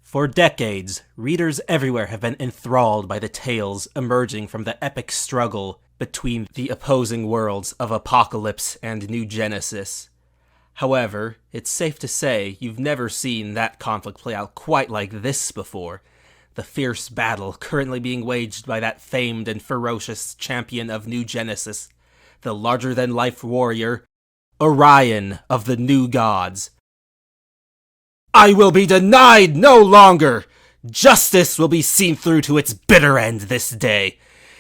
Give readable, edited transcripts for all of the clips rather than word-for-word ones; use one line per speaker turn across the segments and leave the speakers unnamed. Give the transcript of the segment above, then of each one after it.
For decades, readers everywhere have been enthralled by the tales emerging from the epic struggle between the opposing worlds of Apocalypse and New Genesis. However, it's safe to say you've never seen that conflict play out quite like this before. The fierce battle currently being waged by that famed and ferocious champion of New Genesis, the larger-than-life warrior, Orion of the New Gods. I will be denied no longer! Justice will be seen through to its bitter end this day.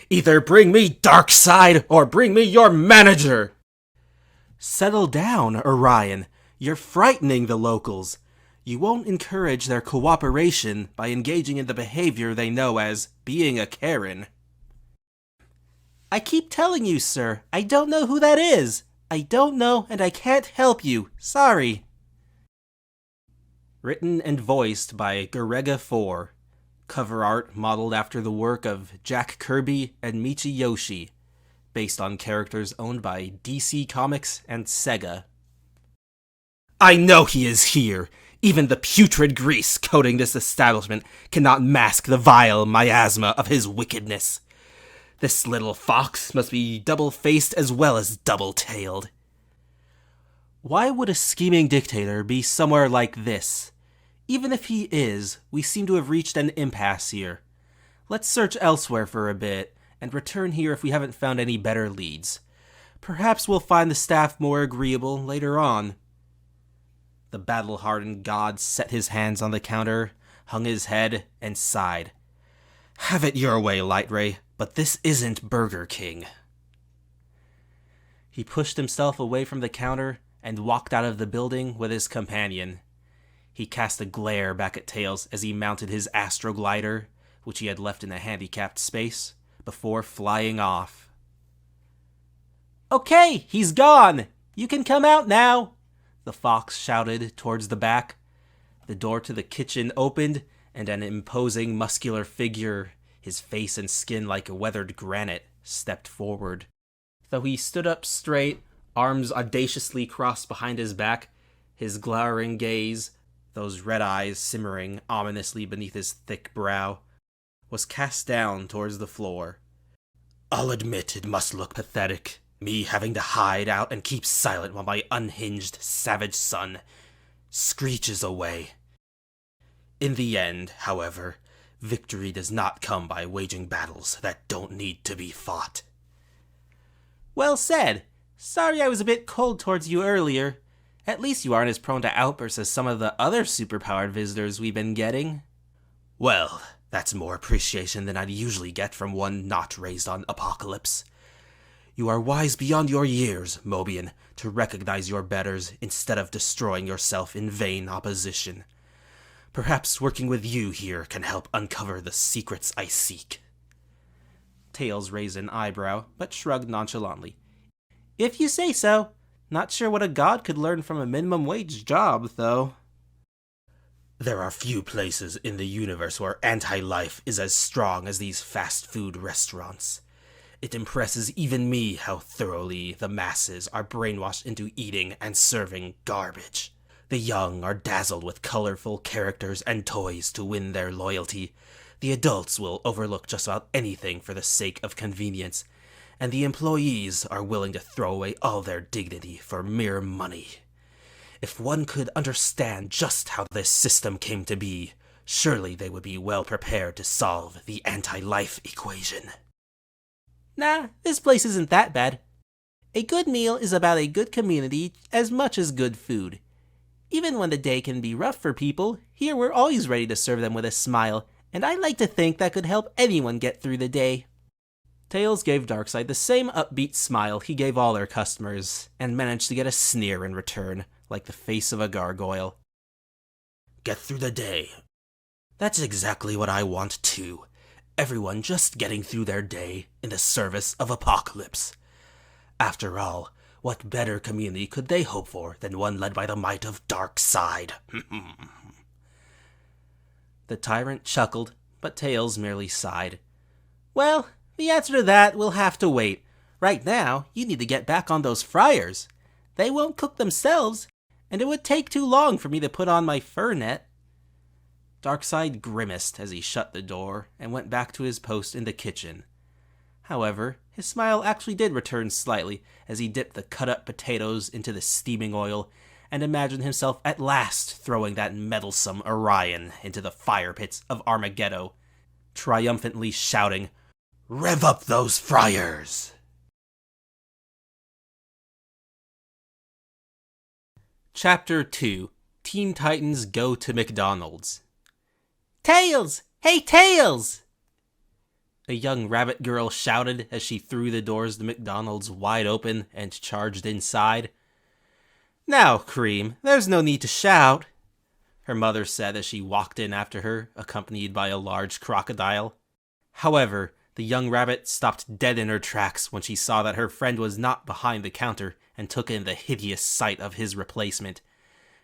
Either bring me Darkseid or bring me your manager! Settle down, Orion. You're frightening the locals. You won't encourage their cooperation by engaging in the behavior they know as being a Karen. I keep telling you, sir, I don't know who that is. I don't know, and I can't help you. Sorry. Written and voiced by Garega 4. Cover art modeled after the work of Jack Kirby and Michi Yoshi, based on characters owned by DC Comics and Sega. I know he is here! Even the putrid grease coating this establishment cannot mask the vile miasma of his wickedness. This little fox must be double-faced as well as double-tailed. Why would a scheming dictator be somewhere like this? Even if he is, we seem to have reached an impasse here. Let's search elsewhere for a bit, and return here if we haven't found any better leads. Perhaps we'll find the staff more agreeable later on. The battle-hardened god set his hands on the counter, hung his head, and sighed. Have it your way, Lightray, but this isn't Burger King. He pushed himself away from the counter and walked out of the building with his companion. He cast a glare back at Tails as he mounted his astroglider, which he had left in a handicapped space, before flying off. Okay, he's gone! You can come out now! The fox shouted towards the back. The door to the kitchen opened, and an imposing muscular figure, his face and skin like weathered granite, stepped forward. Though he stood up straight, arms audaciously crossed behind his back, his glowering gaze, those red eyes simmering ominously beneath his thick brow, was cast down towards the floor. I'll admit it must look pathetic, me having to hide out and keep silent while my unhinged, savage son screeches away. In the end, however, victory does not come by waging battles that don't need to be fought. Well said. Sorry I was a bit cold towards you earlier. At least you aren't as prone to outbursts as some of the other superpowered visitors we've been getting. Well, that's more appreciation than I'd usually get from one not raised on Apocalypse. You are wise beyond your years, Mobian, to recognize your betters instead of destroying yourself in vain opposition. Perhaps working with you here can help uncover the secrets I seek. Tails raised an eyebrow, but shrugged nonchalantly. If you say so. Not sure what a god could learn from a minimum wage job, though. There are few places in the universe where anti-life is as strong as these fast food restaurants. It impresses even me how thoroughly the masses are brainwashed into eating and serving garbage. The young are dazzled with colorful characters and toys to win their loyalty. The adults will overlook just about anything for the sake of convenience, and the employees are willing to throw away all their dignity for mere money. If one could understand just how this system came to be, surely they would be well prepared to solve the anti-life equation. Nah, this place isn't that bad. A good meal is about a good community as much as good food. Even when the day can be rough for people, here we're always ready to serve them with a smile, and I like to think that could help anyone get through the day. Tails gave Darkseid the same upbeat smile he gave all their customers, and managed to get a sneer in return, like the face of a gargoyle. Get through the day. That's exactly what I want too. Everyone just getting through their day in the service of Apocalypse. After all, what better community could they hope for than one led by the might of Darkseid? The tyrant chuckled, but Tails merely sighed. Well, the answer to that will have to wait. Right now, you need to get back on those fryers. They won't cook themselves, and it would take too long for me to put on my fur net. Darkseid grimaced as he shut the door and went back to his post in the kitchen. However, his smile actually did return slightly as he dipped the cut-up potatoes into the steaming oil and imagined himself at last throwing that meddlesome Orion into the fire pits of Armageddon, triumphantly shouting, "Rev up those fryers!" Chapter 2. Teen Titans Go to McDonald's. "Tails! Hey, Tails!" A young rabbit girl shouted as she threw the doors to McDonald's wide open and charged inside. "Now, Cream, there's no need to shout," her mother said as she walked in after her, accompanied by a large crocodile. However, the young rabbit stopped dead in her tracks when she saw that her friend was not behind the counter and took in the hideous sight of his replacement.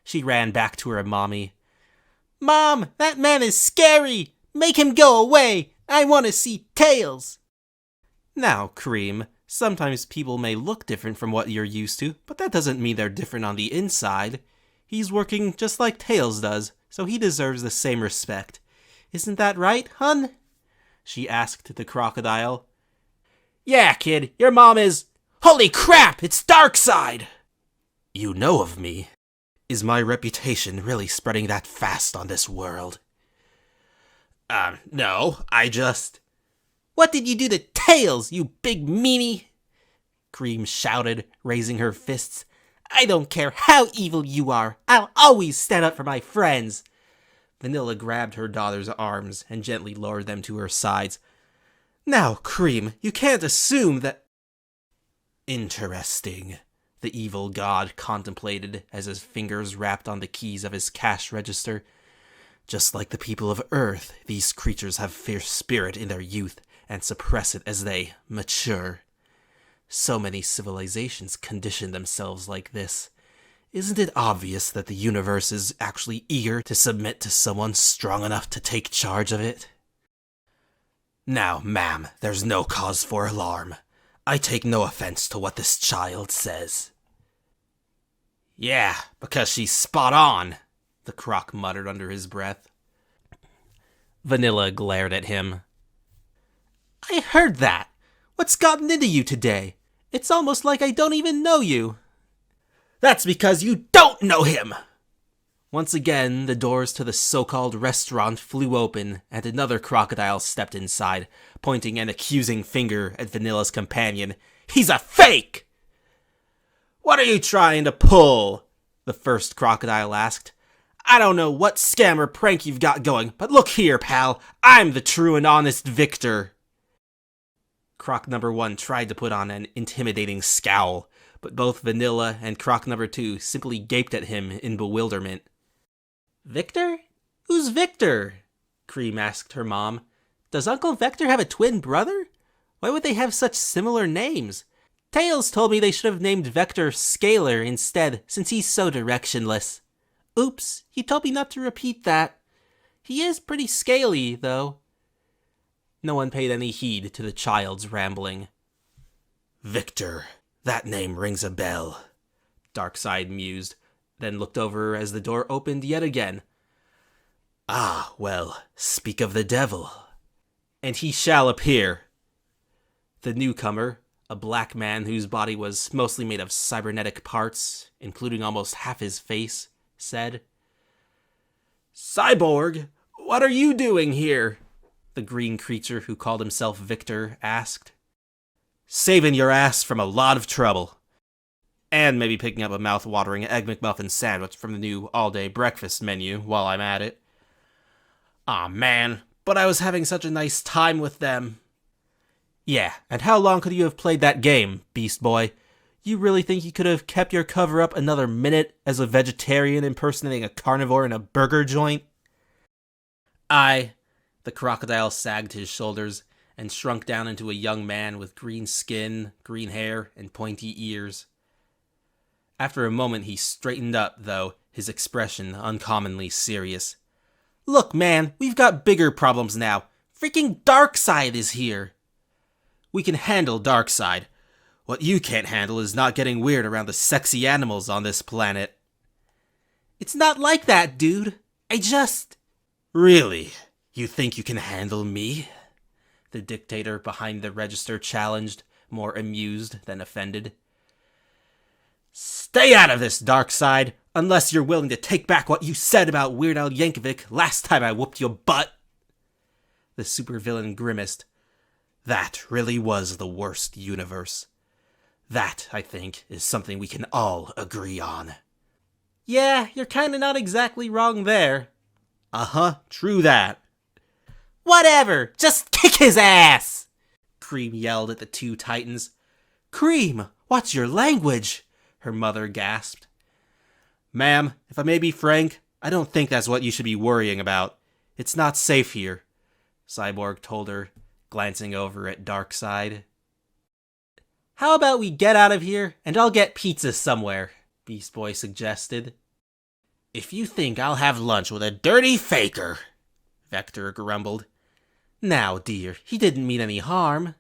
She ran back to her mommy. "Mom, that man is scary! Make him go away! I want to see Tails!" "Now, Cream, sometimes people may look different from what you're used to, but that doesn't mean they're different on the inside. He's working just like Tails does, so he deserves the same respect. Isn't that right, hun?" she asked the crocodile. "Yeah, kid, your mom is... Holy crap, it's Darkseid!" "You know of me. Is my reputation really spreading that fast on this world?" No, I just..." "What did you do to Tails, you big meanie?" Cream shouted, raising her fists. "I don't care how evil you are, I'll always stand up for my friends." Vanilla grabbed her daughter's arms and gently lowered them to her sides. "Now, Cream, you can't assume that..." "Interesting," the evil god contemplated as his fingers rapped on the keys of his cash register. "Just like the people of Earth, these creatures have fierce spirit in their youth and suppress it as they mature. So many civilizations condition themselves like this. Isn't it obvious that the universe is actually eager to submit to someone strong enough to take charge of it?" "Now, ma'am, there's no cause for alarm. I take no offense to what this child says." "Yeah, because she's spot on," the croc muttered under his breath. Vanilla glared at him. "I heard that! What's gotten into you today? It's almost like I don't even know you." "That's because you don't know him!" Once again, the doors to the so-called restaurant flew open, and another crocodile stepped inside, pointing an accusing finger at Vanilla's companion. "He's a fake!" "What are you trying to pull?" the first crocodile asked. "I don't know what scam or prank you've got going, but look here, pal, I'm the true and honest victor." Croc number 1 tried to put on an intimidating scowl, but both Vanilla and Croc number 2 simply gaped at him in bewilderment. "Victor? Who's Victor?" Cream asked her mom. "Does Uncle Vector have a twin brother? Why would they have such similar names? Tails told me they should have named Vector Scalar instead, since he's so directionless. Oops, he told me not to repeat that. He is pretty scaly, though." No one paid any heed to the child's rambling. "Victor, that name rings a bell," Darkseid mused, then looked over as the door opened yet again. "Ah, well, speak of the devil." "And he shall appear." The newcomer, a black man whose body was mostly made of cybernetic parts, including almost half his face, said. "Cyborg, what are you doing here?" the green creature who called himself Victor asked. "Saving your ass from a lot of trouble. And maybe picking up a mouth-watering Egg McMuffin sandwich from the new all-day breakfast menu while I'm at it." "Aw, man, but I was having such a nice time with them." "Yeah, and how long could you have played that game, Beast Boy? You really think you could have kept your cover up another minute as a vegetarian impersonating a carnivore in a burger joint?" The crocodile sagged his shoulders and shrunk down into a young man with green skin, green hair, and pointy ears. After a moment he straightened up, though, his expression uncommonly serious. "Look, man, we've got bigger problems now. Freaking Darkseid is here." "We can handle Darkseid. What you can't handle is not getting weird around the sexy animals on this planet." "It's not like that, dude. Really? You think you can handle me? The dictator behind the register challenged, more amused than offended. Stay out of this, Darkseid, unless you're willing to take back what you said about Weird Al Yankovic last time I whooped your butt. The supervillain grimaced. That really was the worst universe. That, I think, is something we can all agree on. Yeah, you're kinda not exactly wrong there. Uh-huh, true that. Whatever, just kick his ass! Cream yelled at the two titans. Cream, what's your language? Her mother gasped. Ma'am, if I may be frank, I don't think that's what you should be worrying about. It's not safe here, Cyborg told her, glancing over at Darkseid. How about we get out of here, and I'll get pizza somewhere, Beast Boy suggested. If you think I'll have lunch with a dirty faker, Vector grumbled. Now, dear, he didn't mean any harm,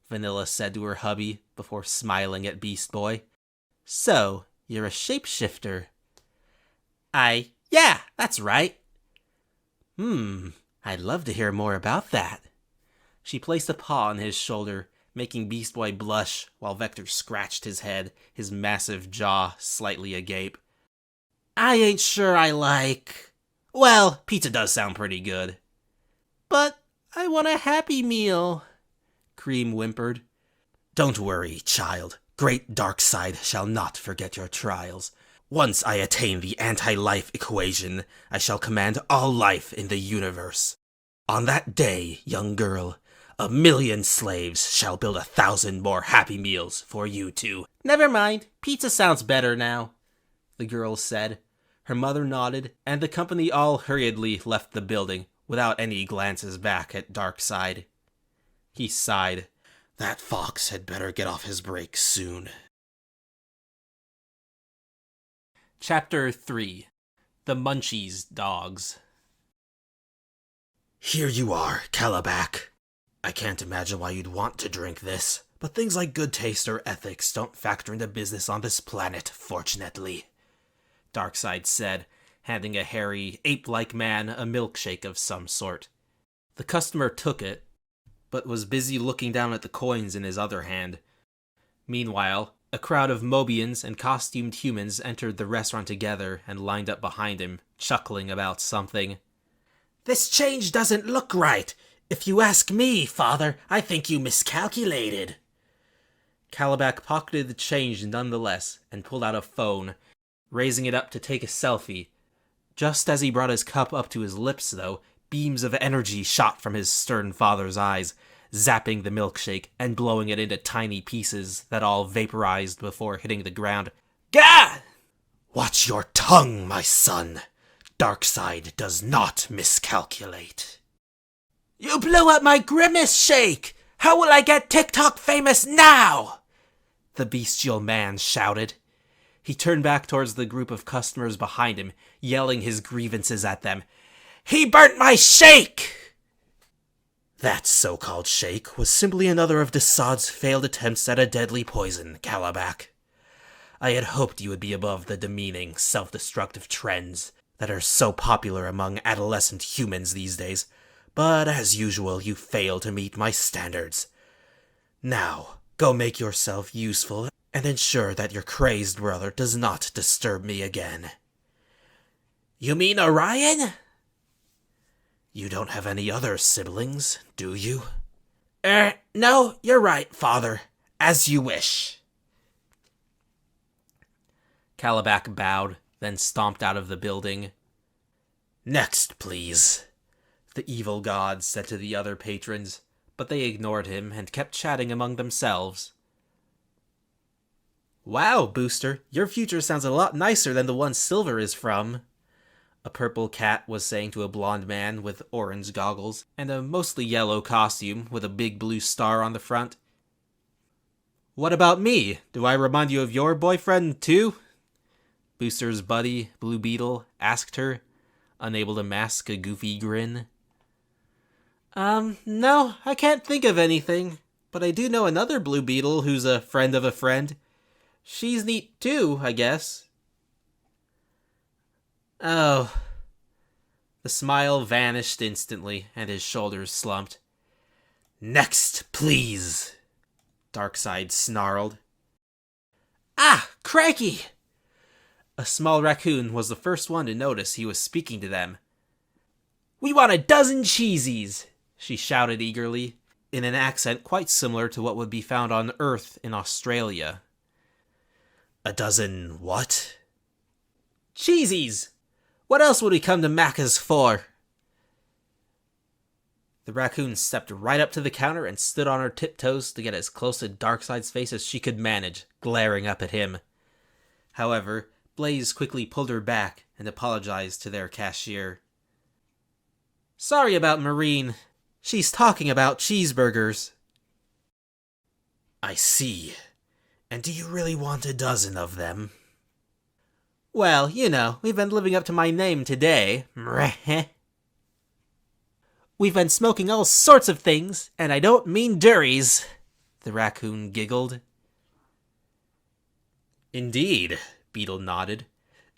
Vanilla said to her hubby before smiling at Beast Boy. So, you're a shapeshifter. Yeah, that's right. I'd love to hear more about that. She placed a paw on his shoulder, making Beast Boy blush while Vector scratched his head, his massive jaw slightly agape. I ain't sure I like... Well, pizza does sound pretty good. But I want a Happy Meal, Cream whimpered. Don't worry, child. Great Darkseid shall not forget your trials. Once I attain the anti-life equation, I shall command all life in the universe. On that day, young girl, 1,000,000 slaves shall build 1,000 more Happy Meals for you two. Never mind, pizza sounds better now, the girl said. Her mother nodded, and the company all hurriedly left the building, without any glances back at Darkseid. He sighed. That fox had better get off his brakes soon. Chapter 3. The Munchies Dogs. Here you are, Calabac. I can't imagine why you'd want to drink this, but things like good taste or ethics don't factor into business on this planet, fortunately, Darkseid said, handing a hairy, ape-like man a milkshake of some sort. The customer took it, but was busy looking down at the coins in his other hand. Meanwhile, a crowd of Mobians and costumed humans entered the restaurant together and lined up behind him, chuckling about something. This change doesn't look right. If you ask me, Father, I think you miscalculated. Calabac pocketed the change nonetheless and pulled out a phone, raising it up to take a selfie. Just as he brought his cup up to his lips, though, beams of energy shot from his stern father's eyes, zapping the milkshake and blowing it into tiny pieces that all vaporized before hitting the ground. Gah! Watch your tongue, my son. Darkseid does not miscalculate. You blew up my Grimace Shake! How will I get TikTok famous now? The bestial man shouted. He turned back towards the group of customers behind him, yelling his grievances at them. He burnt my shake! That so-called shake was simply another of Darkseid's failed attempts at a deadly poison, Calabac. I had hoped you would be above the demeaning, self-destructive trends that are so popular among adolescent humans these days, but as usual you fail to meet my standards. Now, go make yourself useful and ensure that your crazed brother does not disturb me again. You mean Orion? You don't have any other siblings, do you? No, you're right, Father. As you wish. Calabac bowed, then stomped out of the building. Next, please, the evil god said to the other patrons, but they ignored him and kept chatting among themselves. Wow, Booster, your future sounds a lot nicer than the one Silver is from, a purple cat was saying to a blonde man with orange goggles and a mostly yellow costume with a big blue star on the front. What about me? Do I remind you of your boyfriend, too? Booster's buddy, Blue Beetle, asked her, unable to mask a goofy grin. No, I can't think of anything, but I do know another Blue Beetle who's a friend of a friend. She's neat too, I guess. Oh. The smile vanished instantly, and his shoulders slumped. "Next, please," Darkseid snarled. "Ah, crikey!" A small raccoon was the first one to notice he was speaking to them. "We want a dozen cheesies," she shouted eagerly, in an accent quite similar to what would be found on Earth in Australia. "A dozen what?" "Cheesies! What else would we come to Macca's for?" The raccoon stepped right up to the counter and stood on her tiptoes to get as close to Darkseid's face as she could manage, glaring up at him. However, Blaze quickly pulled her back and apologized to their cashier. "Sorry about Marine. She's talking about cheeseburgers."
"I see. And do you really want a dozen of them?"
"Well, you know, we've been living up to my name today. We've been smoking all sorts of things, and I don't mean durries," the raccoon giggled.
"Indeed," Beetle nodded.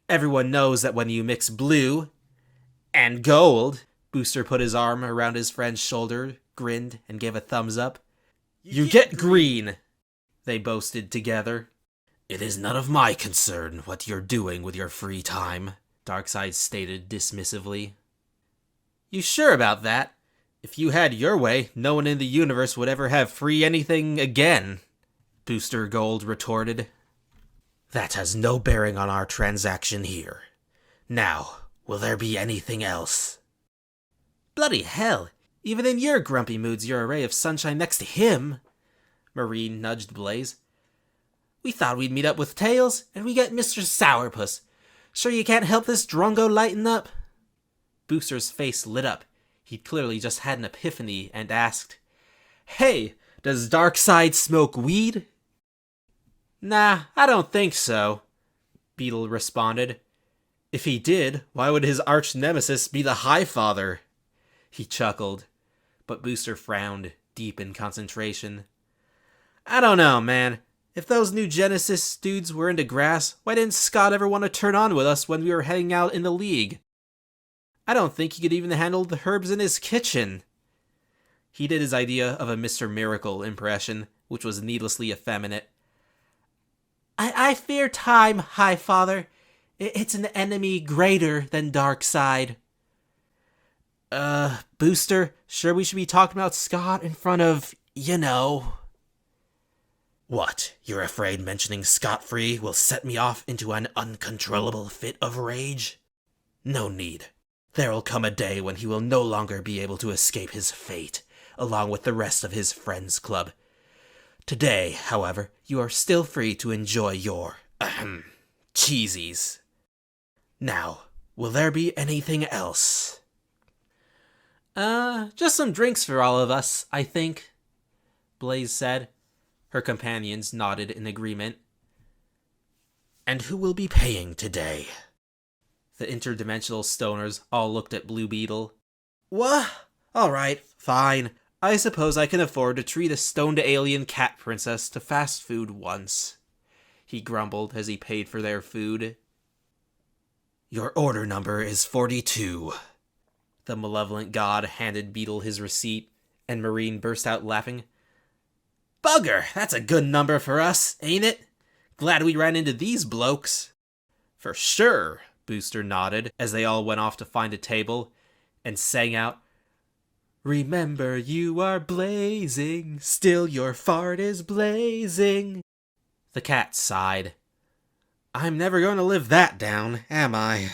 "Everyone knows that when you mix blue and gold," Booster put his arm around his friend's shoulder, grinned, and gave a thumbs up. "You get green," they boasted together. "It is none of my concern what you're doing with your free time," Darkseid stated dismissively.
"You sure about that? If you had your way, no one in the universe would ever have free anything again," Booster Gold retorted.
"That has no bearing on our transaction here. Now, will there be anything else?"
"Bloody hell! Even in your grumpy moods, you're a ray of sunshine next to him," Marine nudged Blaze. "We thought we'd meet up with Tails, and we get Mr. Sourpuss. Sure you can't help this drongo lighten up?" Booster's face lit up. He'd clearly just had an epiphany and asked, "Hey, does Darkseid smoke weed?" "Nah, I don't think so," Beetle responded. "If he did, why would his arch-nemesis be the Highfather?" He chuckled, but Booster frowned, deep in concentration. "I don't know, man. If those new Genesis dudes were into grass, why didn't Scott ever want to turn on with us when we were hanging out in the League? I don't think he could even handle the herbs in his kitchen." He did his idea of a Mr. Miracle impression, which was needlessly effeminate. I fear time, Highfather. It's an enemy greater than Darkseid." Booster, sure we should be talking about Scott in front of, you know."
"What, you're afraid mentioning Scot-Free will set me off into an uncontrollable fit of rage? No need. There'll come a day when he will no longer be able to escape his fate, along with the rest of his friends' club. Today, however, you are still free to enjoy your, cheesies. Now, will there be anything else?"
Just some drinks for all of us, I think," Blaze said. Her companions nodded in agreement.
"And who will be paying today?"
The interdimensional stoners all looked at Blue Beetle.
"What?
All right, fine. I suppose I can afford to treat a stoned alien cat princess to fast food once," he grumbled as he paid for their food.
"Your order number is 42.
The malevolent god handed Beetle his receipt, and Marine burst out laughing. "Bugger, that's a good number for us, ain't it? Glad we ran into these blokes." "For sure," Booster nodded, as they all went off to find a table, and sang out, "Remember you are blazing, still your fart is blazing." The cat sighed. "I'm never going to live that down, am I?"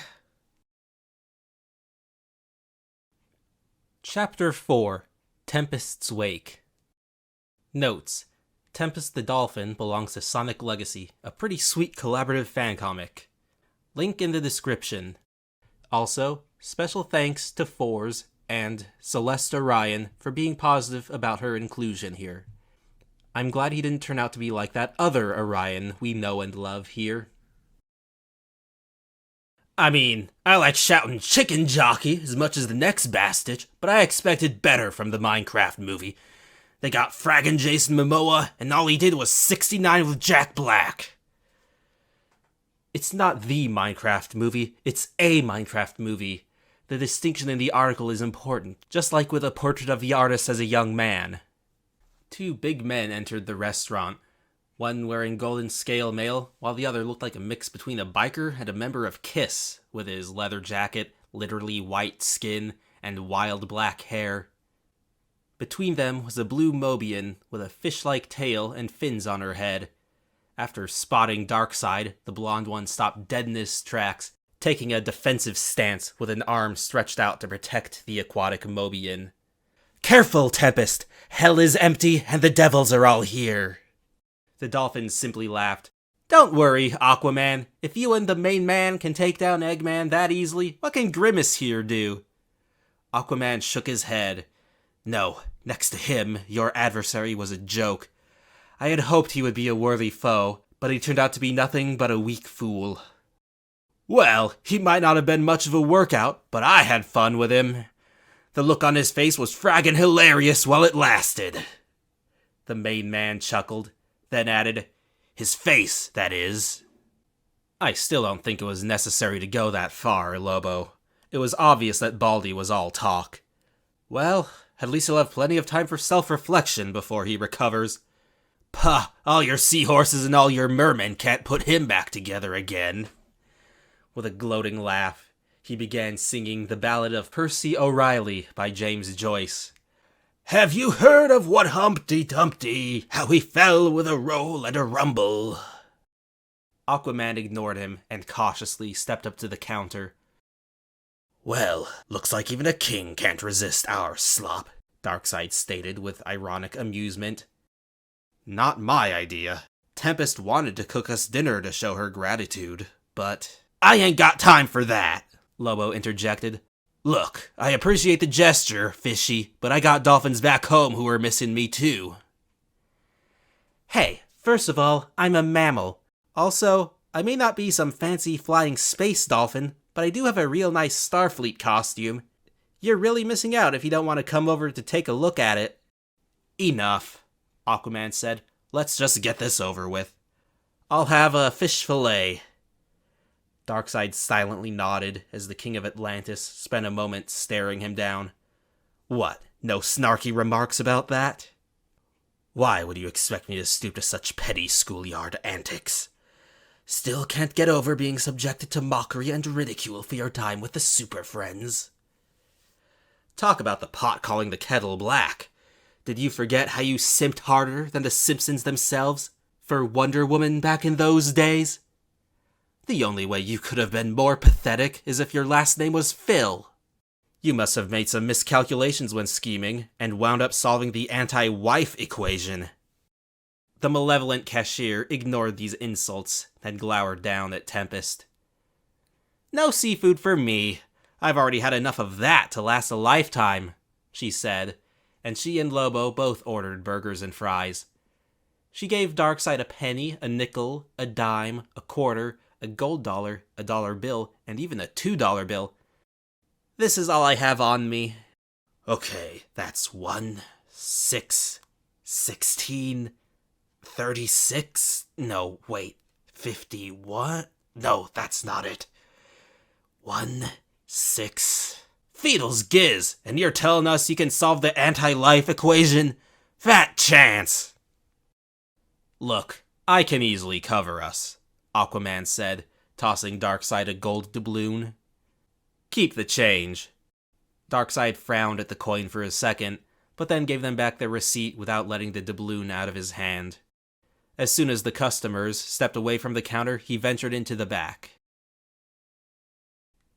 Chapter 4, Tempest's Wake. Notes: Tempest the Dolphin belongs to Sonic Legacy, a pretty sweet collaborative fan comic. Link in the description. Also, special thanks to Fours and Celeste Orion for being positive about her inclusion here. I'm glad he didn't turn out to be like that other Orion we know and love here. I mean, I like shouting chicken jockey as much as the next bastard, but I expected better from the Minecraft movie. They got fraggin' Jason Momoa, and all he did was 69 with Jack Black. It's not the Minecraft movie, it's a Minecraft movie. The distinction in the article is important, just like with a portrait of the artist as a young man. Two big men entered the restaurant, one wearing golden scale mail, while the other looked like a mix between a biker and a member of Kiss, with his leather jacket, literally white skin, and wild black hair. Between them was a blue Mobian with a fish-like tail and fins on her head. After spotting Darkseid, the blonde one stopped dead in his tracks, taking a defensive stance with an arm stretched out to protect the aquatic Mobian. "Careful, Tempest! Hell is empty, and the devils are all here!" The dolphin simply laughed. "Don't worry, Aquaman. If you and the main man can take down Eggman that easily, what can Grimace here do?" Aquaman shook his head. "No, next to him, your adversary was a joke. I had hoped he would be a worthy foe, but he turned out to be nothing but a weak fool." "Well, he might not have been much of a workout, but I had fun with him. The look on his face was fraggin' hilarious while it lasted." The main man chuckled, then added, "His face, that is." "I still don't think it was necessary to go that far, Lobo. It was obvious that Baldy was all talk." "Well, at least he'll have plenty of time for self-reflection before he recovers." "Pah, all your seahorses and all your mermen can't put him back together again." With a gloating laugh, he began singing the Ballad of Percy O'Reilly by James Joyce. "Have you heard of what Humpty Dumpty, how he fell with a roll and a rumble?" Aquaman ignored him and cautiously stepped up to the counter. "Well, looks like even a king can't resist our slop," Darkseid stated with ironic amusement. "Not my idea. Tempest wanted to cook us dinner to show her gratitude, but—" "I ain't got time for that," Lobo interjected. "Look, I appreciate the gesture, Fishy, but I got dolphins back home who are missing me too." "Hey, first of all, I'm a mammal. Also, I may not be some fancy flying space dolphin, but I do have a real nice Starfleet costume. You're really missing out if you don't want to come over to take a look at it." "Enough," Aquaman said. "Let's just get this over with. I'll have a fish fillet." Darkseid silently nodded as the King of Atlantis spent a moment staring him down. "What, no snarky remarks about that?" "Why would you expect me to stoop to such petty schoolyard antics? Still can't get over being subjected to mockery and ridicule for your time with the Super Friends." "Talk about the pot calling the kettle black. Did you forget how you simped harder than the Simpsons themselves for Wonder Woman back in those days? The only way you could have been more pathetic is if your last name was Phil. You must have made some miscalculations when scheming, and wound up solving the anti-wife equation." The malevolent cashier ignored these insults, and glowered down at Tempest. "No seafood for me. I've already had enough of that to last a lifetime," she said, and she and Lobo both ordered burgers and fries. She gave Darkseid a penny, a nickel, a dime, a quarter, a gold dollar, a dollar bill, and even a $2 bill. "This is all I have on me." "Okay, that's 1, 6, 16, 36, no, wait, 51? No, that's not it. 1, 6... Feedles giz, and you're telling us you can solve the anti-life equation? Fat chance!" "Look, I can easily cover us," Aquaman said, tossing Darkseid a gold doubloon. "Keep the change." Darkseid frowned at the coin for a second, but then gave them back their receipt without letting the doubloon out of his hand. As soon as the customers stepped away from the counter, he ventured into the back.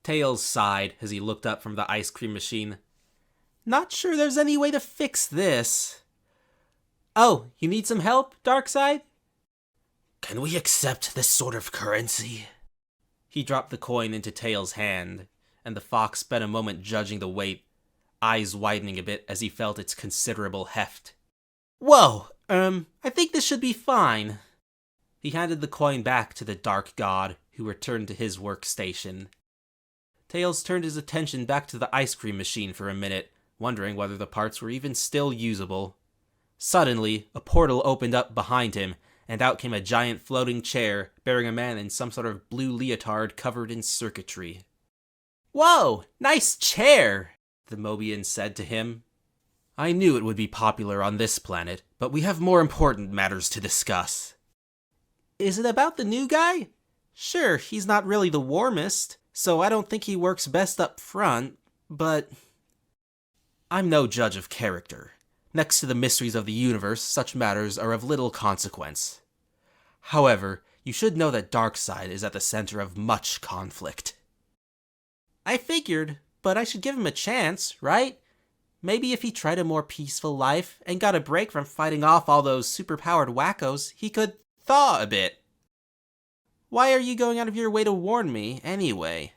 Tails sighed as he looked up from the ice cream machine. "Not sure there's any way to fix this." "Oh, you need some help, Darkseid?"
"Can we accept this sort of currency?"
He dropped the coin into Tails' hand, and the fox spent a moment judging the weight, eyes widening a bit as he felt its considerable heft. "Whoa, I think this should be fine." He handed the coin back to the Dark God, who returned to his workstation. Tails turned his attention back to the ice cream machine for a minute, wondering whether the parts were even still usable. Suddenly, a portal opened up behind him, and out came a giant floating chair bearing a man in some sort of blue leotard covered in circuitry. Whoa, nice chair, the Mobian said to him. I knew it would be popular on this planet, but we have more important matters to discuss. Is it about the new guy? Sure, he's not really the warmest, so I don't think he works best up front, but I'm no judge of character. Next to the mysteries of the universe, such matters are of little consequence. However, you should know that Darkseid is at the center of much conflict. I figured, but I should give him a chance, right? Maybe if he tried a more peaceful life and got a break from fighting off all those superpowered wackos, he could thaw a bit. Why are you going out of your way to warn me, anyway?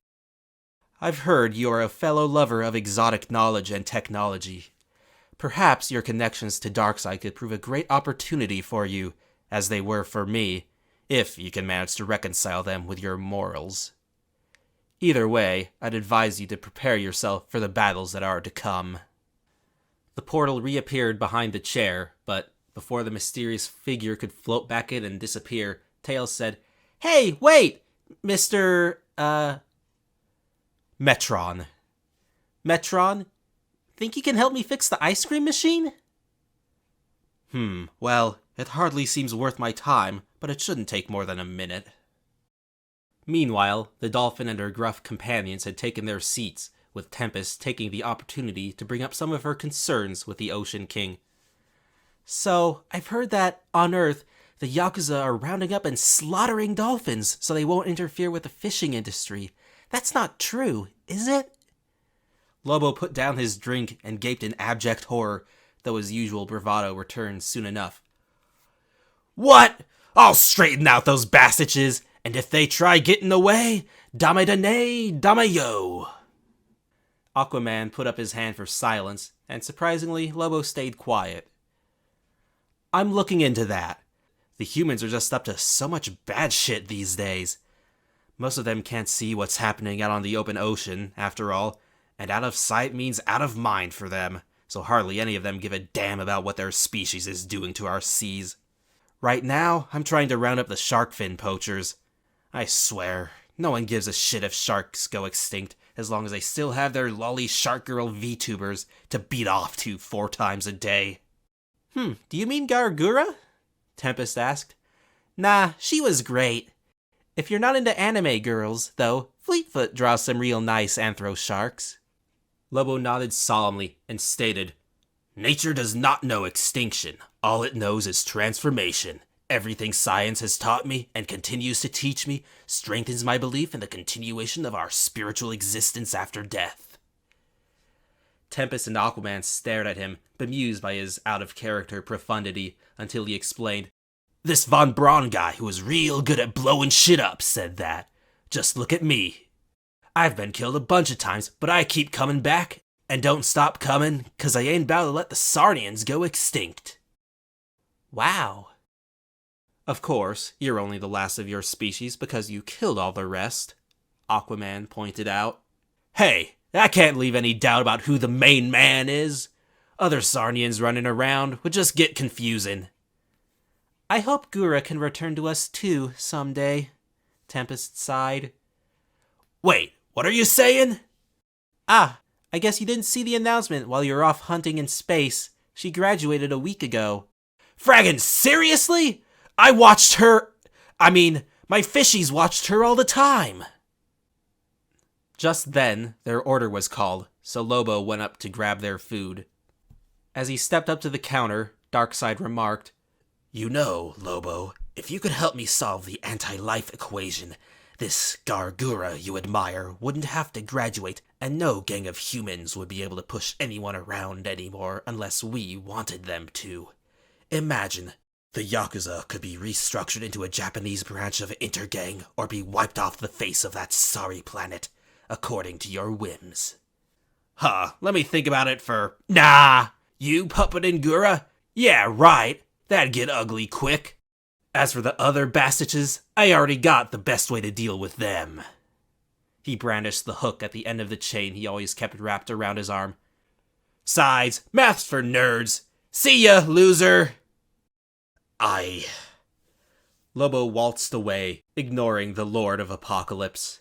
I've heard you are a fellow lover of exotic knowledge and technology. Perhaps your connections to Darkseid could prove a great opportunity for you, as they were for me, if you can manage to reconcile them with your morals. Either way, I'd advise you to prepare yourself for the battles that are to come. The portal reappeared behind the chair, but before the mysterious figure could float back in and disappear, Tails said, Hey, wait, Mr. Metron. Metron, think you can help me fix the ice cream machine? Well, it hardly seems worth my time, but it shouldn't take more than a minute. Meanwhile, the dolphin and her gruff companions had taken their seats, with Tempests taking the opportunity to bring up some of her concerns with the Ocean King. So, I've heard that, on Earth, the Yakuza are rounding up and slaughtering dolphins so they won't interfere with the fishing industry. That's not true, is it? Lobo put down his drink and gaped in abject horror, though his usual bravado returned soon enough. What? I'll straighten out those bastages, and if they try getting away, dame yo. Aquaman put up his hand for silence, and surprisingly, Lobo stayed quiet. I'm looking into that. The humans are just up to so much bad shit these days. Most of them can't see what's happening out on the open ocean, after all, and out of sight means out of mind for them, so hardly any of them give a damn about what their species is doing to our seas. Right now, I'm trying to round up the shark fin poachers. I swear, no one gives a shit if sharks go extinct, as long as they still have their lolly shark girl VTubers to beat off to 4 times a day. Do you mean Gargura? Tempest asked. Nah, she was great. If you're not into anime girls, though, Fleetfoot draws some real nice anthro sharks. Lobo nodded solemnly and stated, Nature does not know extinction. All it knows is transformation. Everything science has taught me and continues to teach me strengthens my belief in the continuation of our spiritual existence after death. Tempest and Aquaman stared at him, bemused by his out-of-character profundity, until he explained, This Von Braun guy who was real good at blowing shit up said that. Just look at me. I've been killed a bunch of times, but I keep coming back, and don't stop coming, 'cause I ain't about to let the Sarnians go extinct. Wow. Of course, you're only the last of your species because you killed all the rest, Aquaman pointed out. Hey, that can't leave any doubt about who the main man is. Other Sarnians running around would just get confusing. I hope Gura can return to us too, someday, Tempest sighed. Wait, what are you saying? I guess you didn't see the announcement while you were off hunting in space. She graduated a week ago. Fraggin' seriously? My fishies watched her all the time. Just then, their order was called, so Lobo went up to grab their food. As he stepped up to the counter, Darkseid remarked, You know, Lobo, if you could help me solve the anti-life equation, this Gargura you admire wouldn't have to graduate, and no gang of humans would be able to push anyone around anymore unless we wanted them to. Imagine, the Yakuza could be restructured into a Japanese branch of Intergang or be wiped off the face of that sorry planet, according to your whims. Let me think about it for... Nah! You puppeting Gura? Yeah, right. That'd get ugly quick. As for the other bastages, I already got the best way to deal with them. He brandished the hook at the end of the chain he always kept wrapped around his arm. Sides, math's for nerds. See ya, loser! Lobo waltzed away, ignoring the Lord of Apocalypse.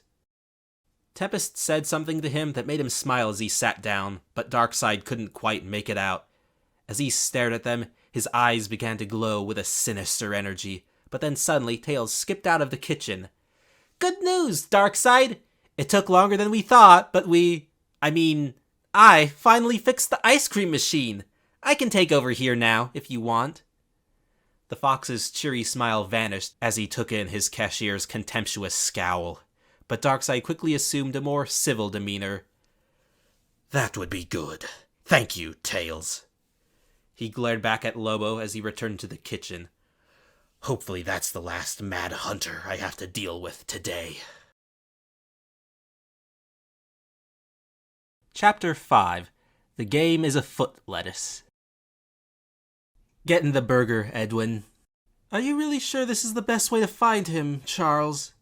Tempest said something to him that made him smile as he sat down, but Darkseid couldn't quite make it out. As he stared at them, his eyes began to glow with a sinister energy, but then suddenly Tails skipped out of the kitchen. "Good news, Darkseid! It took longer than we thought, but I finally fixed the ice cream machine. I can take over here now, if you want." The fox's cheery smile vanished as he took in his cashier's contemptuous scowl, but Darkseid quickly assumed a more civil demeanor.
"That would be good. Thank you, Tails."
He glared back at Lobo as he returned to the kitchen.
"Hopefully that's the last mad hunter I have to deal with today."
Chapter 5. The Game is Afoot, Lettuce. "Getting the burger, Edwin." "Are you really sure this is the best way to find him, Charles?"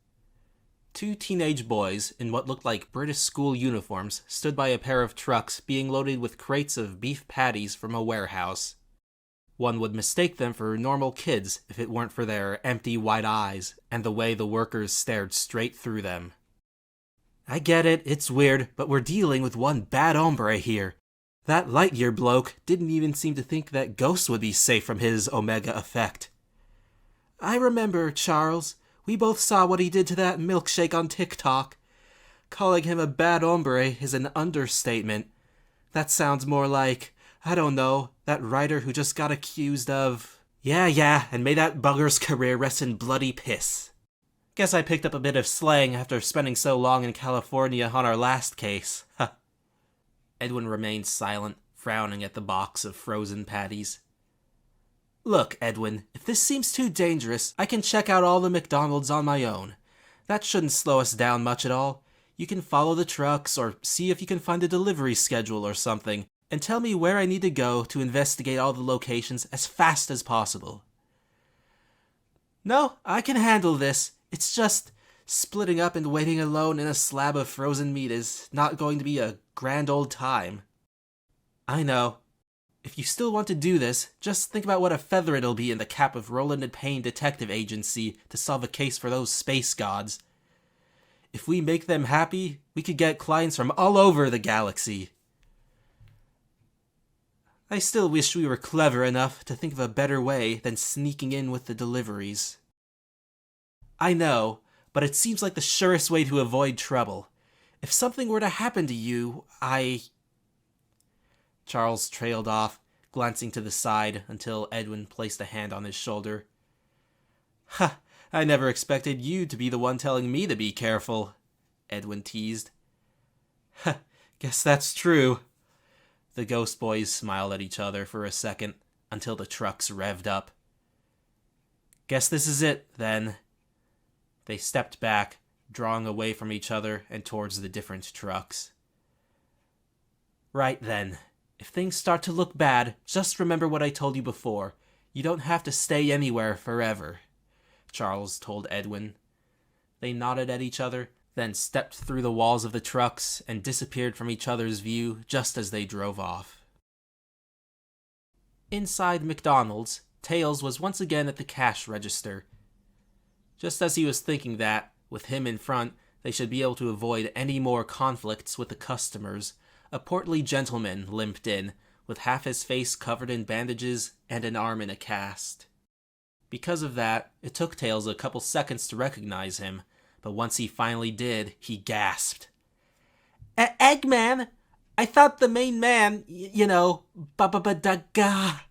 Two teenage boys, in what looked like British school uniforms, stood by a pair of trucks being loaded with crates of beef patties from a warehouse. One would mistake them for normal kids if it weren't for their empty white eyes and the way the workers stared straight through them. "I get it, it's weird, but we're dealing with one bad hombre here. That Lightyear bloke didn't even seem to think that ghosts would be safe from his Omega effect." "I remember, Charles. We both saw what he did to that milkshake on TikTok. Calling him a bad hombre is an understatement. That sounds more like, I don't know, that writer who just got accused of..." Yeah, and may that bugger's career rest in bloody piss. Guess I picked up a bit of slang after spending so long in California on our last case. Edwin remained silent, frowning at the box of frozen patties. "Look, Edwin, if this seems too dangerous, I can check out all the McDonalds on my own. That shouldn't slow us down much at all. You can follow the trucks, or see if you can find a delivery schedule or something, and tell me where I need to go to investigate all the locations as fast as possible." "No, I can handle this. It's just, splitting up and waiting alone in a slab of frozen meat is not going to be a grand old time." "I know. If you still want to do this, just think about what a feather it'll be in the cap of Roland and Payne Detective Agency to solve a case for those space gods. If we make them happy, we could get clients from all over the galaxy." "I still wish we were clever enough to think of a better way than sneaking in with the deliveries." "I know, but it seems like the surest way to avoid trouble. If something were to happen to you, Charles trailed off, glancing to the side until Edwin placed a hand on his shoulder. "Ha! I never expected you to be the one telling me to be careful," Edwin teased. "Ha! Guess that's true." The ghost boys smiled at each other for a second, until the trucks revved up. "Guess this is it, then." They stepped back, drawing away from each other and towards the different trucks. "Right then. If things start to look bad, just remember what I told you before. You don't have to stay anywhere forever," Charles told Edwin. They nodded at each other, then stepped through the walls of the trucks and disappeared from each other's view just as they drove off. Inside McDonald's, Tails was once again at the cash register. Just as he was thinking that, with him in front, they should be able to avoid any more conflicts with the customers, a portly gentleman limped in, with half his face covered in bandages and an arm in a cast. Because of that, it took Tails a couple seconds to recognize him, but once he finally did, he gasped. Eggman? I thought the main man, ba-ba-ba-da-ga."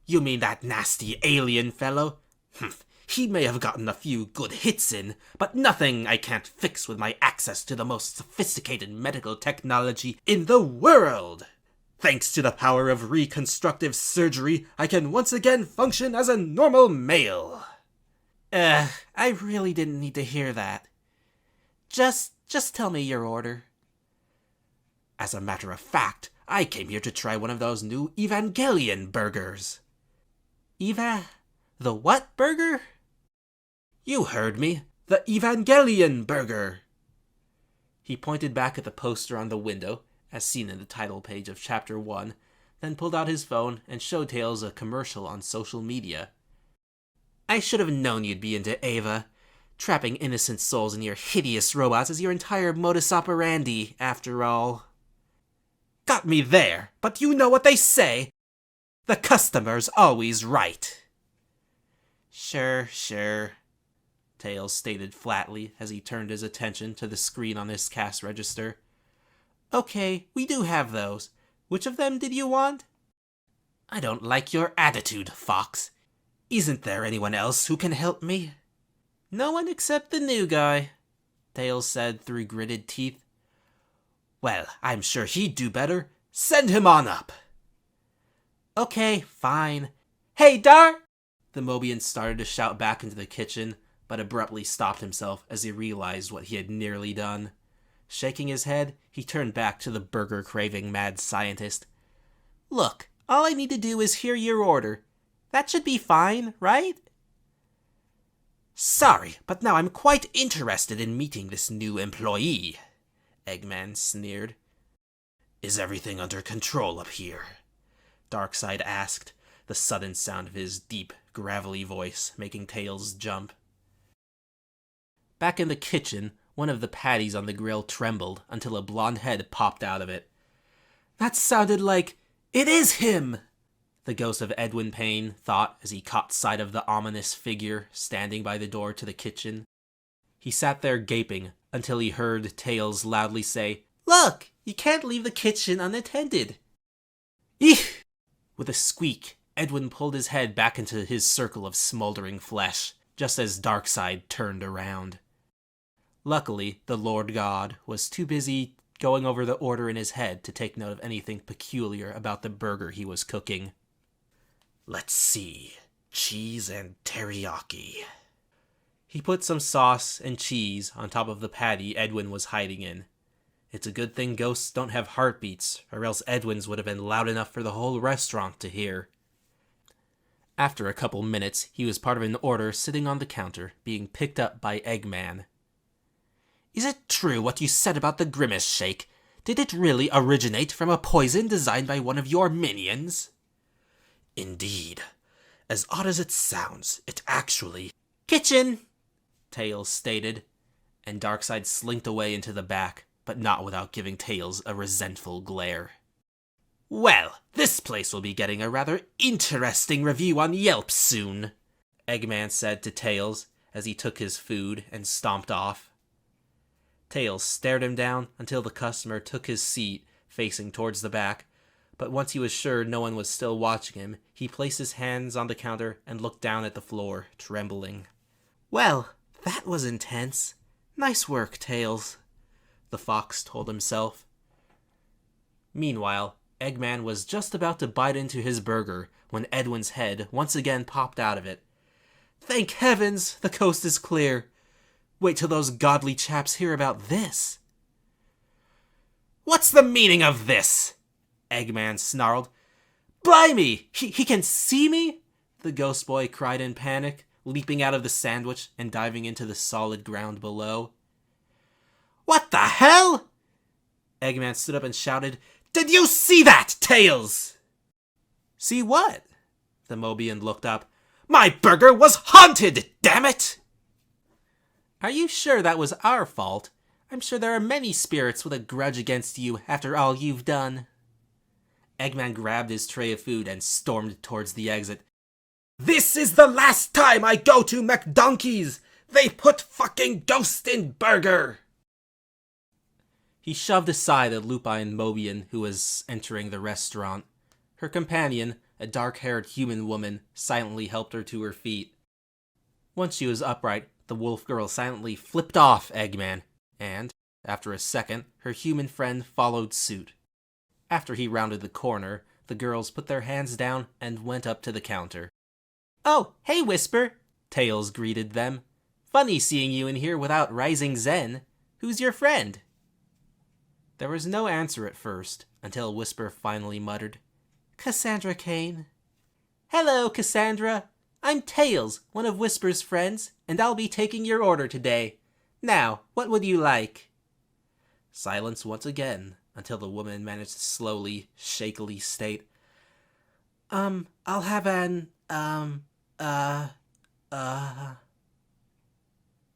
"You mean that nasty alien fellow? Humph. He may have gotten a few good hits in, but nothing I can't fix with my access to the most sophisticated medical technology in the world. Thanks to the power of reconstructive surgery, I can once again function as a normal male." I really didn't need to hear that. Just tell me your order." "As a matter of fact, I came here to try one of those new Evangelion burgers." The what burger?" "You heard me. The Evangelion burger." He pointed back at the poster on the window, as seen in the title page of Chapter 1, then pulled out his phone and showed Tails a commercial on social media. "I should have known you'd be into Ava. Trapping innocent souls in your hideous robots is your entire modus operandi, after all.
Got me there, but you know what they say. The customer's always right.
Sure. Tails stated flatly as he turned his attention to the screen on his cash register. Okay, we do have those. Which of them did you want?
I don't like your attitude, Fox. Isn't there anyone else who can help me?
No one except the new guy, Tails said through gritted teeth.
Well, I'm sure he'd do better. Send him on up.
Okay, fine. Hey, Dart! The Mobian started to shout back into the kitchen, but abruptly stopped himself as he realized what he had nearly done. Shaking his head, he turned back to the burger-craving mad scientist. Look, all I need to do is hear your order. That should be fine, right?
Sorry, but now I'm quite interested in meeting this new employee, Eggman sneered. Is everything under control up here? Darkseid asked, the sudden sound of his deep, gravelly voice making Tails jump.
Back in the kitchen, one of the patties on the grill trembled until a blonde head popped out of it. That sounded like... It is him! The ghost of Edwin Payne thought as he caught sight of the ominous figure standing by the door to the kitchen. He sat there gaping until he heard Tails loudly say, Look! You can't leave the kitchen unattended! Eek! With a squeak, Edwin pulled his head back into his circle of smoldering flesh, just as Darkseid turned around. Luckily, the Lord God was too busy going over the order in his head to take note of anything peculiar about the burger he was cooking.
Let's see. Cheese and teriyaki.
He put some sauce and cheese on top of the patty Edwin was hiding in. It's a good thing ghosts don't have heartbeats, or else Edwin's would have been loud enough for the whole restaurant to hear. After a couple minutes, he was part of an order sitting on the counter, being picked up by Eggman. Is it true what you said about the Grimace Shake? Did it really originate from a poison designed by one of your minions?
Indeed. As odd as it sounds, it actually...
Kitchen! Tails stated, and Darkseid slinked away into the back, but not without giving Tails a resentful glare.
Well, this place will be getting a rather interesting review on Yelp soon,
Eggman said to Tails as he took his food and stomped off. Tails stared him down until the customer took his seat, facing towards the back, but once he was sure no one was still watching him, he placed his hands on the counter and looked down at the floor, trembling. Well, that was intense. Nice work, Tails, the fox told himself. Meanwhile, Eggman was just about to bite into his burger when Edwin's head once again popped out of it. Thank heavens, the coast is clear. Wait till those godly chaps hear about this.
What's the meaning of this? Eggman snarled.
Blimey! He can see me? The ghost boy cried in panic, leaping out of the sandwich and diving into the solid ground below.
What the hell?
Eggman stood up and shouted,
Did you see that, Tails?
See what? The Mobian looked up.
My burger was haunted, damn it!
Are you sure that was our fault? I'm sure there are many spirits with a grudge against you after all you've done. Eggman grabbed his tray of food and stormed towards the exit.
This is the last time I go to McDonalds! They put fucking ghost in burger!
He shoved aside a lupine Mobian who was entering the restaurant. Her companion, a dark-haired human woman, silently helped her to her feet. Once she was upright, the wolf girl silently flipped off Eggman, and, after a second, her human friend followed suit. After he rounded the corner, the girls put their hands down and went up to the counter. Oh, hey, Whisper! Tails greeted them. Funny seeing you in here without Rising Zen. Who's your friend? There was no answer at first, until Whisper finally muttered, Cassandra Cain. Hello, Cassandra. I'm Tails, one of Whisper's friends, and I'll be taking your order today. Now, what would you like? Silence once again, until the woman managed to slowly, shakily state, I'll have an,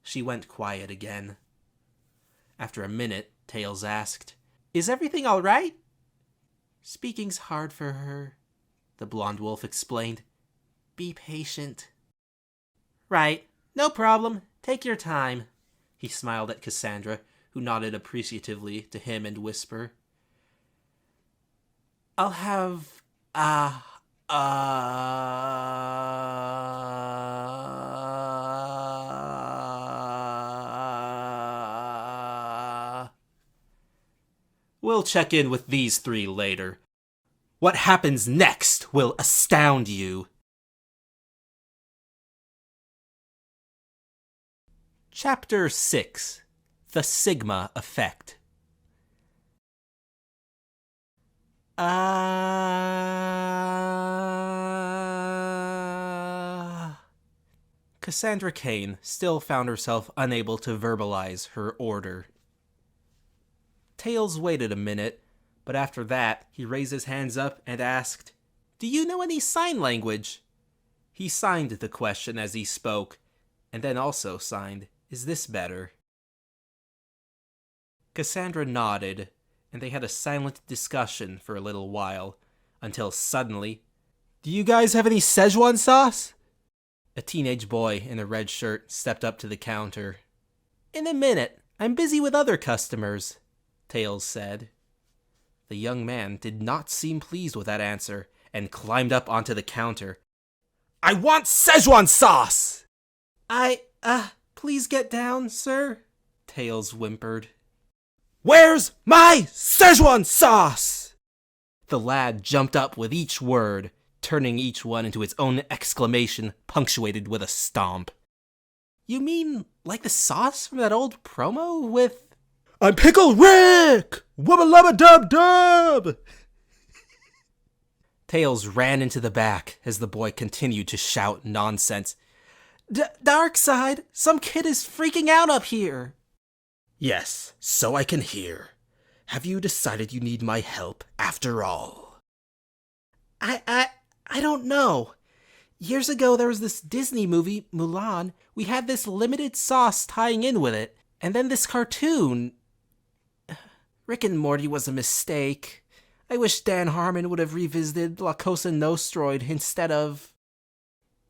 She went quiet again. After a minute, Tails asked, "Is everything all right?" "Speaking's hard for her," the blonde wolf explained. "Be patient." "Right, no problem. Take your time." He smiled at Cassandra, who nodded appreciatively to him and whispered, "I'll have, We'll check in with these three later. What happens next will astound you." Chapter 6. The Sigma Effect. Cassandra Cain still found herself unable to verbalize her order. Tails waited a minute, but after that, he raised his hands up and asked, "Do you know any sign language?" He signed the question as he spoke, and then also signed, "Is this better?" Cassandra nodded, and they had a silent discussion for a little while, until suddenly, "Do you guys have any Szechuan sauce?" A teenage boy in a red shirt stepped up to the counter. "In a minute, I'm busy with other customers," Tails said. The young man did not seem pleased with that answer, and climbed up onto the counter. "I want Szechuan sauce!" Please get down, sir," Tails whimpered. "Where's my Szechuan sauce?" The lad jumped up with each word, turning each one into its own exclamation, punctuated with a stomp. "You mean like the sauce from that old promo with..." "I'm Pickle Rick! Wubba-lubba-dub-dub!" Tails ran into the back as the boy continued to shout nonsense. Darkseid, some kid is freaking out up here." "Yes, so I can hear. Have you decided you need my help after all?" I don't know. Years ago there was this Disney movie, Mulan. We had this limited sauce tying in with it. And then this cartoon. Rick and Morty was a mistake. I wish Dan Harmon would have revisited La Cosa Nostroid instead of...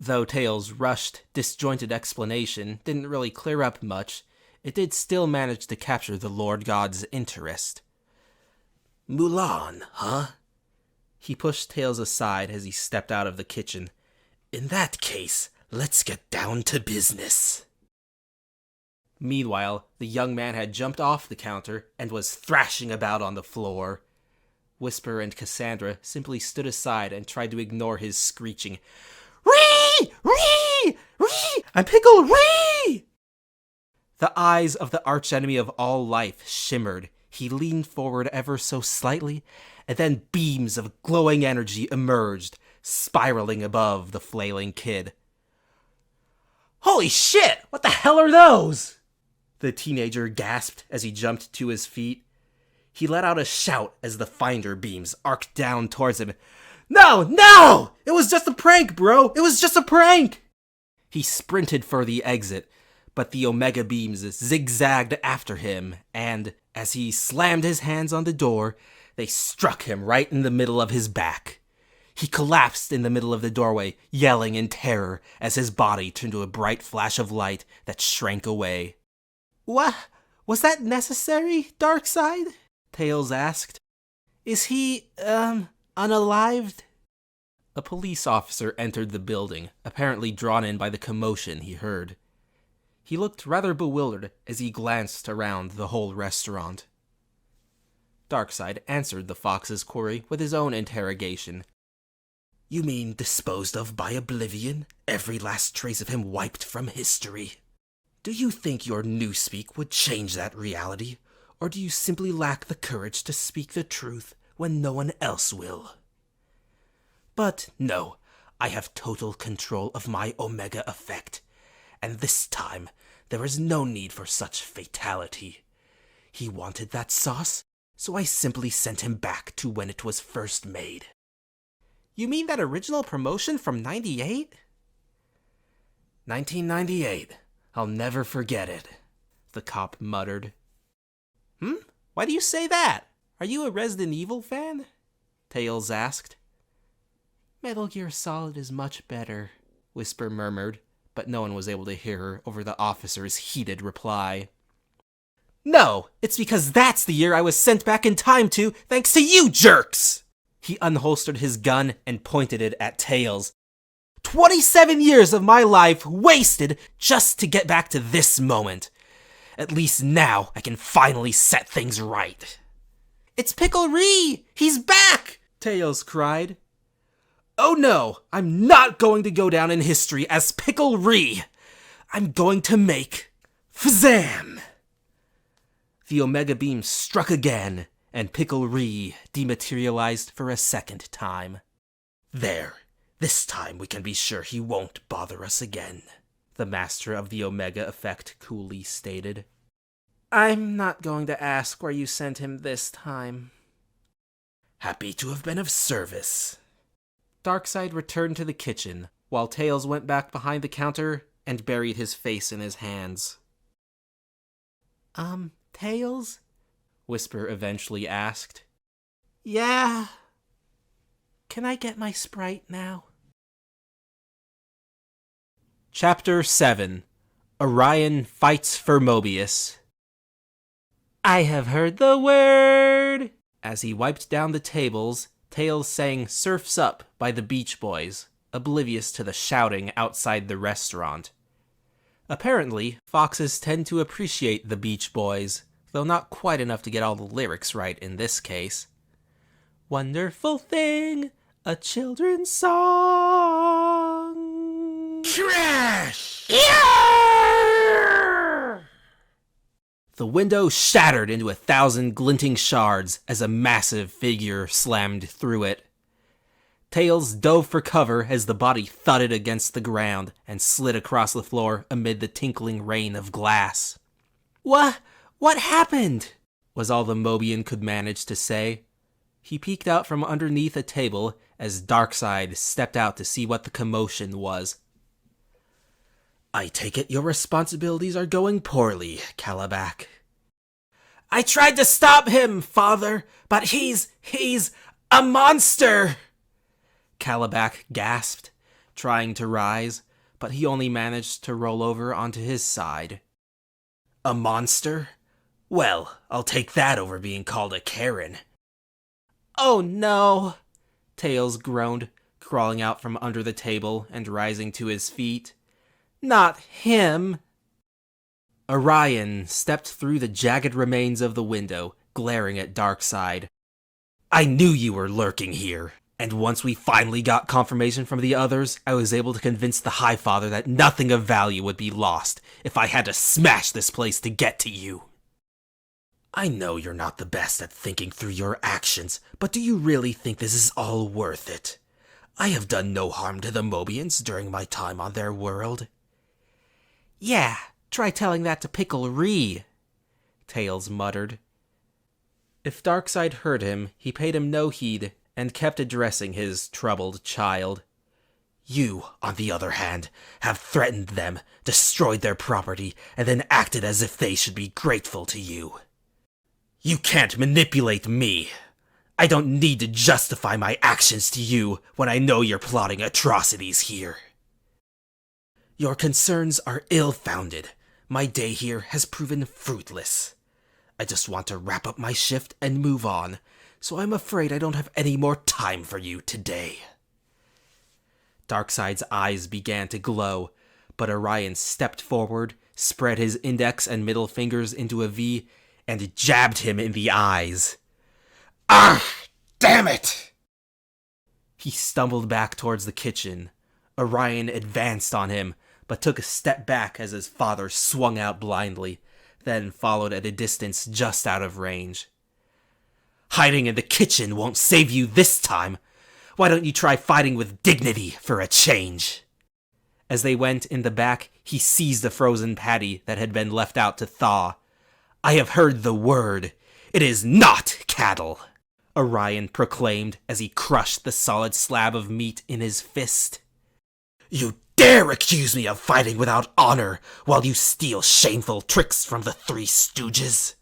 Though Tails' rushed, disjointed explanation didn't really clear up much, it did still manage to capture the Lord God's interest. "Mulan, huh?" He pushed Tails aside as he stepped out of the kitchen. "In that case, let's get down to business." Meanwhile, the young man had jumped off the counter and was thrashing about on the floor. Whisper and Cassandra simply stood aside and tried to ignore his screeching, "Ree! Ree! Ree! I'm Pickle Ree!" The eyes of the archenemy of all life shimmered. He leaned forward ever so slightly, and then beams of glowing energy emerged, spiraling above the flailing kid. "Holy shit! What the hell are those?" The teenager gasped as he jumped to his feet. He let out a shout as the finder beams arced down towards him. No! It was just a prank, bro! It was just a prank!" He sprinted for the exit, but the Omega beams zigzagged after him, and, as he slammed his hands on the door, they struck him right in the middle of his back. He collapsed in the middle of the doorway, yelling in terror as his body turned to a bright flash of light that shrank away. "What? Was that necessary, Darkseid?" Tails asked. "Is he, unalived?" A police officer entered the building, apparently drawn in by the commotion he heard. He looked rather bewildered as he glanced around the whole restaurant. Darkseid answered the fox's query with his own interrogation. "You mean disposed of by oblivion? Every last trace of him wiped from history? Do you think your newspeak would change that reality, or do you simply lack the courage to speak the truth when no one else will?" "But no, I have total control of my Omega effect, and this time there is no need for such fatality. He wanted that sauce, so I simply sent him back to when it was first made." "You mean that original promotion from '98? 1998. I'll never forget it, the cop muttered. Why do you say that? Are you a Resident Evil fan? Tails asked. Metal Gear Solid is much better, Whisper murmured, but no one was able to hear her over the officer's heated reply. No, it's because that's the year I was sent back in time to, thanks to you jerks! He unholstered his gun and pointed it at Tails. 27 years of my life wasted just to get back to this moment. At least now I can finally set things right. It's Pickle Ree! He's back! Tails cried. Oh no, I'm not going to go down in history as Pickle Ree. I'm going to make Fzam! The Omega Beam struck again, and Pickle Ree dematerialized for a second time. There, this time we can be sure he won't bother us again, the master of the Omega Effect coolly stated. I'm not going to ask where you sent him this time. Happy to have been of service. Darkseid returned to the kitchen, while Tails went back behind the counter and buried his face in his hands. Tails? Whisper eventually asked. Yeah. Can I get my Sprite now? Chapter 7. Orion Fights for Mobius. I have heard the word! As he wiped down the tables, Tails sang Surf's Up by the Beach Boys, oblivious to the shouting outside the restaurant. Apparently, foxes tend to appreciate the Beach Boys, though not quite enough to get all the lyrics right in this case. Wonderful thing, a children's song. Crash! Yeah! The window shattered into 1,000 glinting shards as a massive figure slammed through it. Tails dove for cover as the body thudded against the ground and slid across the floor amid the tinkling rain of glass. What happened? Was all the Mobian could manage to say. He peeked out from underneath a table as Darkseid stepped out to see what the commotion was. I take it your responsibilities are going poorly, Calabac. I tried to stop him, father, but he's a monster! Calabac gasped, trying to rise, but he only managed to roll over onto his side. A monster? Well, I'll take that over being called a Karen. Oh no! Tails groaned, crawling out from under the table and rising to his feet. Not him! Orion stepped through the jagged remains of the window, glaring at Darkseid. I knew you were lurking here, and once we finally got confirmation from the others, I was able to convince the Highfather that nothing of value would be lost if I had to smash this place to get to you. I know you're not the best at thinking through your actions, but do you really think this is all worth it? I have done no harm to the Mobians during my time on their world. Yeah, try telling that to Pickle Ree, Tails muttered. If Darkseid heard him, he paid him no heed and kept addressing his troubled child. You, on the other hand, have threatened them, destroyed their property, and then acted as if they should be grateful to you. You can't manipulate me. I don't need to justify my actions to you when I know you're plotting atrocities here. Your concerns are ill-founded. My day here has proven fruitless. I just want to wrap up my shift and move on, so I'm afraid I don't have any more time for you today. Darkseid's eyes began to glow, but Orion stepped forward, spread his index and middle fingers into a V, and jabbed him in the eyes. Ah! Damn it! He stumbled back towards the kitchen. Orion advanced on him, but took a step back as his father swung out blindly, then followed at a distance just out of range. Hiding in the kitchen won't save you this time. Why don't you try fighting with dignity for a change? As they went in the back, he seized a frozen patty that had been left out to thaw. I have heard the word. It is not cattle, Orion proclaimed as he crushed the solid slab of meat in his fist. You
dare accuse me of fighting without honor while you steal shameful tricks from the Three Stooges?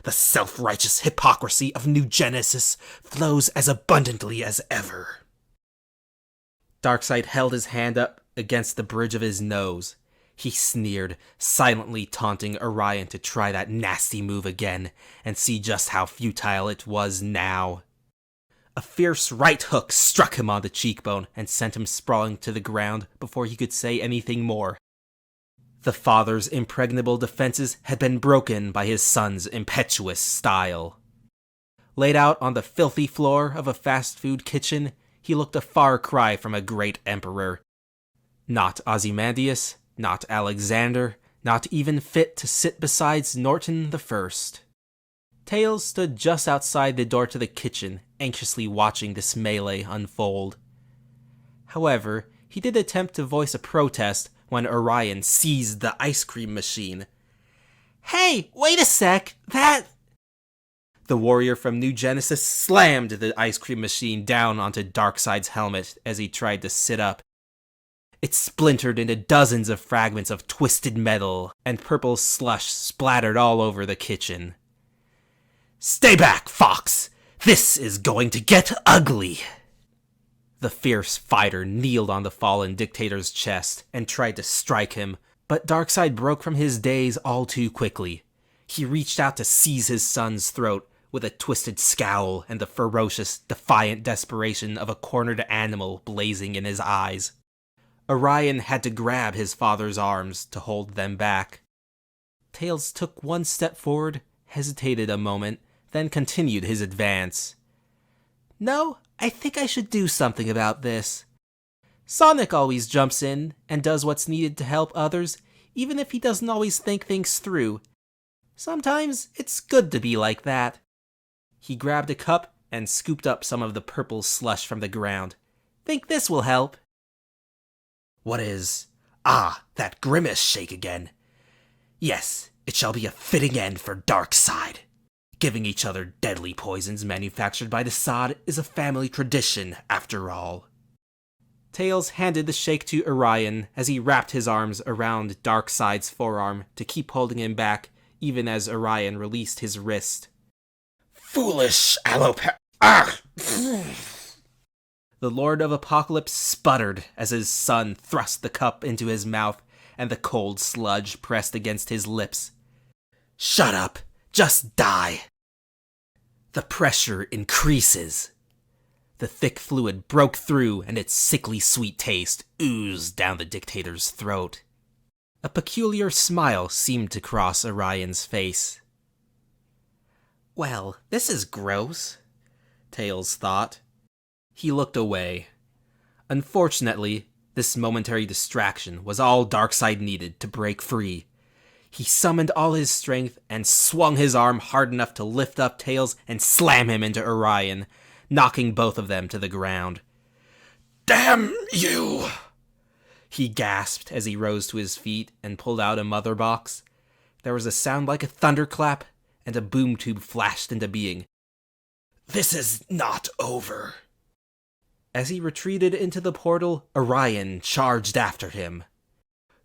The self-righteous hypocrisy of New Genesis flows as abundantly as ever.
Darkseid held his hand up against the bridge of his nose. He sneered, silently taunting Orion to try that nasty move again and see just how futile it was now. A fierce right hook struck him on the cheekbone and sent him sprawling to the ground before he could say anything more. The father's impregnable defenses had been broken by his son's impetuous style. Laid out on the filthy floor of a fast food kitchen, he looked a far cry from a great emperor. Not Ozymandias, not Alexander, not even fit to sit beside Norton the First. Tails stood just outside the door to the kitchen, anxiously watching this melee unfold. However, he did attempt to voice a protest when Orion seized the ice cream machine. "Hey, wait a sec, that..." The warrior from New Genesis slammed the ice cream machine down onto Darkseid's helmet as he tried to sit up. It splintered into dozens of fragments of twisted metal, and purple slush splattered all over the kitchen. "Stay back, Fox! This is going to get ugly!" The fierce fighter kneeled on the fallen dictator's chest and tried to strike him, but Darkseid broke from his daze all too quickly. He reached out to seize his son's throat, with a twisted scowl and the ferocious, defiant desperation of a cornered animal blazing in his eyes. Orion had to grab his father's arms to hold them back. Tails took one step forward, hesitated a moment, then continued his advance. "No, I think I should do something about this. Sonic always jumps in and does what's needed to help others, even if he doesn't always think things through. Sometimes it's good to be like that." He grabbed a cup and scooped up some of the purple slush from the ground. "Think this will help."
"What is... Ah, that grimace shake again. Yes, it shall be a fitting end for Darkseid. Giving each other deadly poisons manufactured by the sod is a family tradition, after all."
Tails handed the shake to Orion as he wrapped his arms around Darkseid's forearm to keep holding him back, even as Orion released his wrist.
"Foolish Ah!
The Lord of Apocalypse sputtered as his son thrust the cup into his mouth and the cold sludge pressed against his lips.
"Shut up! Just die!"
The pressure increases. The thick fluid broke through and its sickly sweet taste oozed down the dictator's throat. A peculiar smile seemed to cross Orion's face. "Well, this is gross," Tails thought. He looked away. Unfortunately, this momentary distraction was all Darkseid needed to break free. He summoned all his strength and swung his arm hard enough to lift up Tails and slam him into Orion, knocking both of them to the ground.
"Damn you!"
He gasped as he rose to his feet and pulled out a mother box. There was a sound like a thunderclap, and a boom tube flashed into being.
"This is not over."
As he retreated into the portal, Orion charged after him.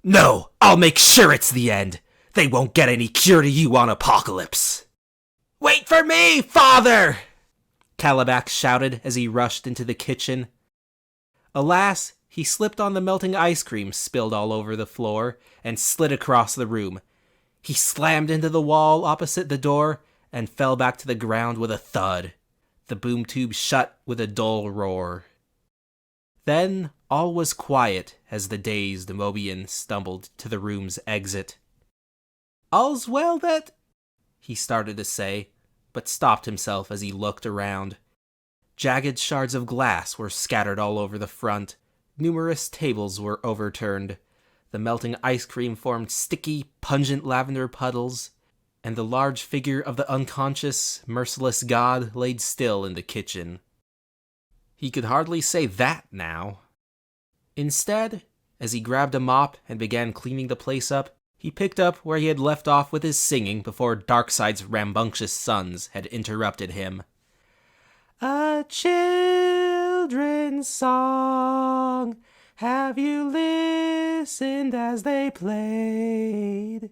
"No, I'll make sure it's the end. They won't get any cure to you on Apocalypse."
"Wait for me, father!" Calabac shouted as he rushed into the kitchen. Alas, he slipped on the melting ice cream spilled all over the floor and slid across the room. He slammed into the wall opposite the door and fell back to the ground with a thud. The boom tube shut with a dull roar. Then all was quiet as the dazed Mobian stumbled to the room's exit. "All's well that..." he started to say, but stopped himself as he looked around. Jagged shards of glass were scattered all over the front. Numerous tables were overturned. The melting ice cream formed sticky, pungent lavender puddles, and the large figure of the unconscious, merciless god laid still in the kitchen. He could hardly say that now. Instead, as he grabbed a mop and began cleaning the place up, he picked up where he had left off with his singing before Darkseid's rambunctious sons had interrupted him. "A children's song Have you listened as they played?